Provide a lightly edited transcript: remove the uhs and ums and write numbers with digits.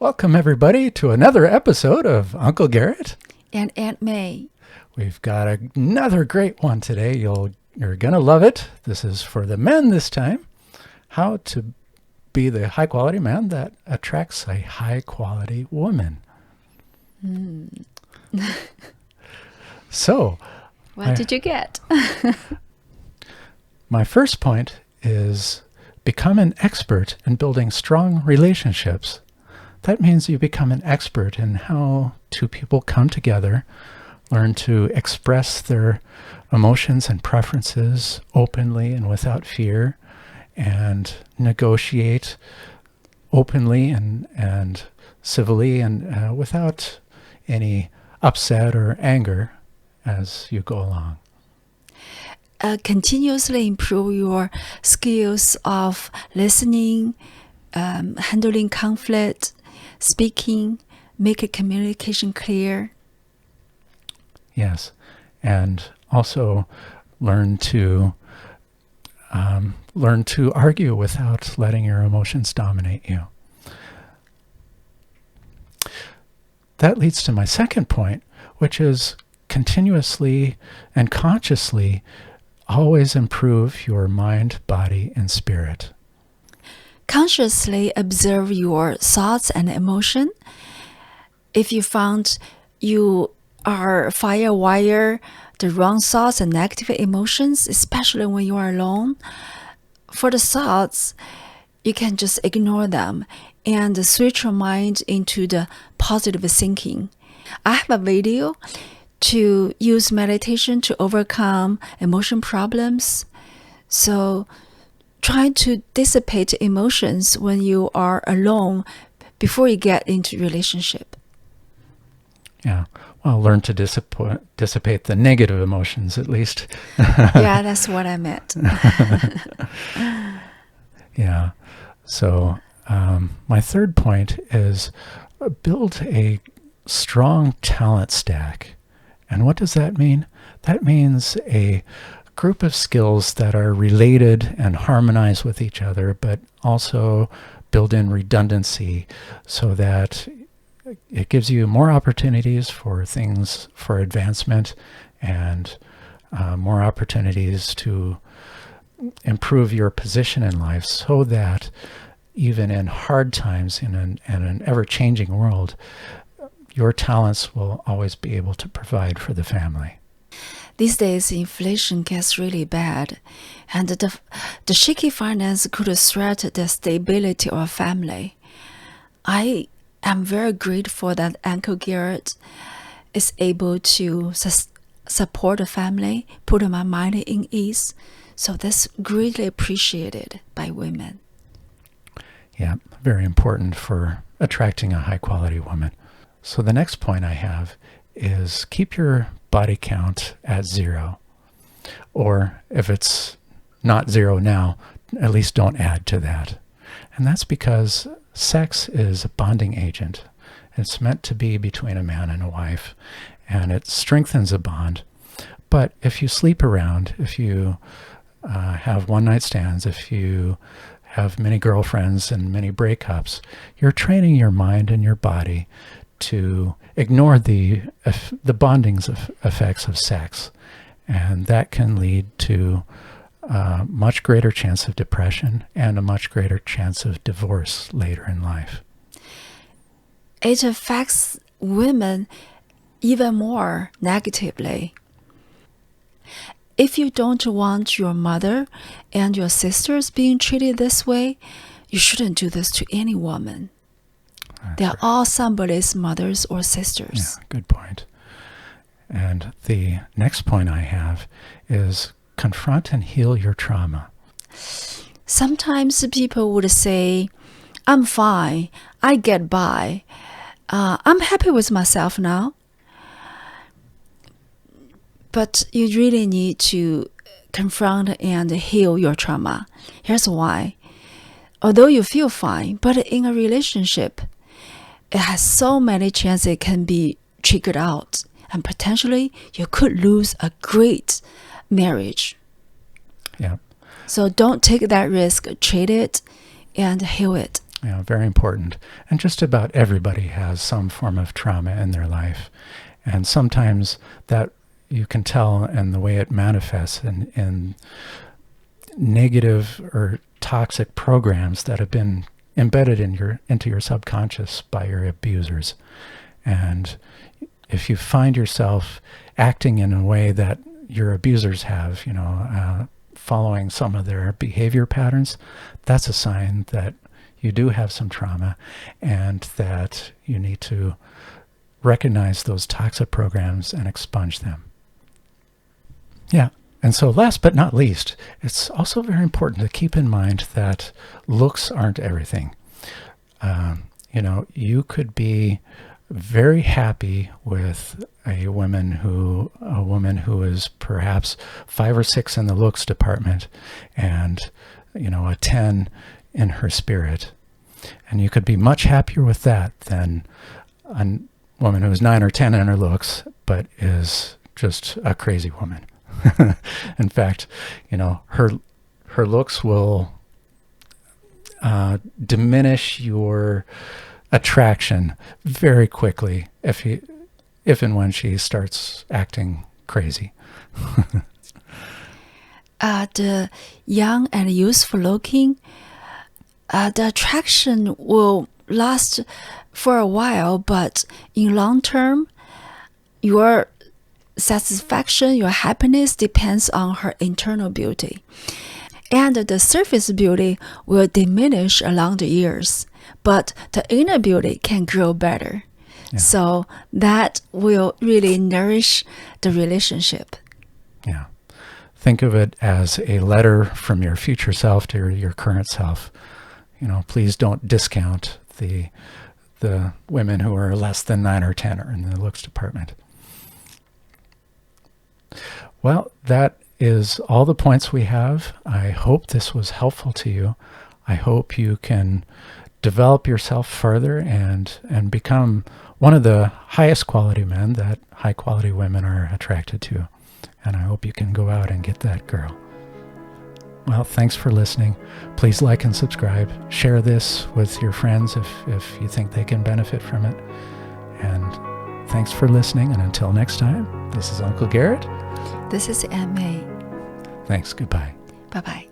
Welcome, everybody, to another episode of Uncle Garrett and Aunt May. We've got another great one today. You're going to love it. This is for the men this time. How to be the high-quality man that attracts a high-quality woman. So, what did you get? My first point is become an expert in building strong relationships. That means you become an expert in how two people come together, learn to express their emotions and preferences openly and without fear, and negotiate openly and civilly and without any upset or anger as you go along. Continuously improve your skills of listening, handling conflict, speaking, make a communication clear. Yes, and also learn to argue without letting your emotions dominate you. That leads to my second point, which is continuously and consciously always improve your mind, body, and spirit. Consciously observe your thoughts and emotion. If you found you are firewire the wrong thoughts and negative emotions, especially when you are alone, for the thoughts, you can just ignore them and switch your mind into the positive thinking. I have a video to use meditation to overcome emotion problems. So try to dissipate emotions when you are alone before you get into relationship. Yeah. Well, learn to dissipate the negative emotions, at least. Yeah, that's what I meant. Yeah. So my third point is build a strong talent stack. And what does that mean? That means a group of skills that are related and harmonize with each other, but also build in redundancy so that it gives you more opportunities for things for advancement and more opportunities to improve your position in life so that even in hard times in an ever-changing world, your talents will always be able to provide for the family. These days, inflation gets really bad, and the shaky finance could threaten the stability of a family. I am very grateful that Uncle Garrett is able to support the family, put my mind in ease. So that's greatly appreciated by women. Yeah, very important for attracting a high-quality woman. So the next point I have is keep your body count at 0. Or if it's not 0 now, at least don't add to that. And that's because sex is a bonding agent. It's meant to be between a man and a wife, and it strengthens a bond. But if you sleep around, if you have one-night stands, if you have many girlfriends and many breakups, you're training your mind and your body to ignore the bonding effects of sex. And that can lead to a much greater chance of depression and a much greater chance of divorce later in life. It affects women even more negatively. If you don't want your mother and your sisters being treated this way, you shouldn't do this to any woman. They're all somebody's mothers or sisters. Yeah, good point. And the next point I have is confront and heal your trauma. Sometimes people would say, I'm fine, I get by, I'm happy with myself now. But you really need to confront and heal your trauma. Here's why. Although you feel fine, but in a relationship, it has so many chances it can be triggered out. And potentially, you could lose a great marriage. Yeah. So don't take that risk. Treat it and heal it. Very important. And just about everybody has some form of trauma in their life. And sometimes that you can tell in the way it manifests in negative or toxic programs that have been embedded into your subconscious by your abusers. And if you find yourself acting in a way that your abusers have, following some of their behavior patterns, that's a sign that you do have some trauma and that you need to recognize those toxic programs and expunge them. Yeah. And so last but not least, it's also very important to keep in mind that looks aren't everything. You could be very happy with a woman who is perhaps 5 or 6 in the looks department and, a 10 in her spirit. And you could be much happier with that than a woman who is 9 or 10 in her looks, but is just a crazy woman. In fact, her looks will diminish your attraction very quickly if and when she starts acting crazy. The young and youthful looking, the attraction will last for a while, but in long term, your satisfaction, your happiness depends on her internal beauty. And the surface beauty will diminish along the years, but the inner beauty can grow better. Yeah. So that will really nourish the relationship. Yeah. Think of it as a letter from your future self to your current self. Please don't discount the women who are less than 9 or 10 or in the looks department. Well, that is all the points we have. I hope this was helpful to you. I hope you can develop yourself further and become one of the highest quality men that high quality women are attracted to. And I hope you can go out and get that girl. Well, thanks for listening. Please like and subscribe. Share this with your friends if you think they can benefit from it. And thanks for listening. And until next time, this is Uncle Garrett. This is Aunt May. Thanks. Goodbye. Bye-bye.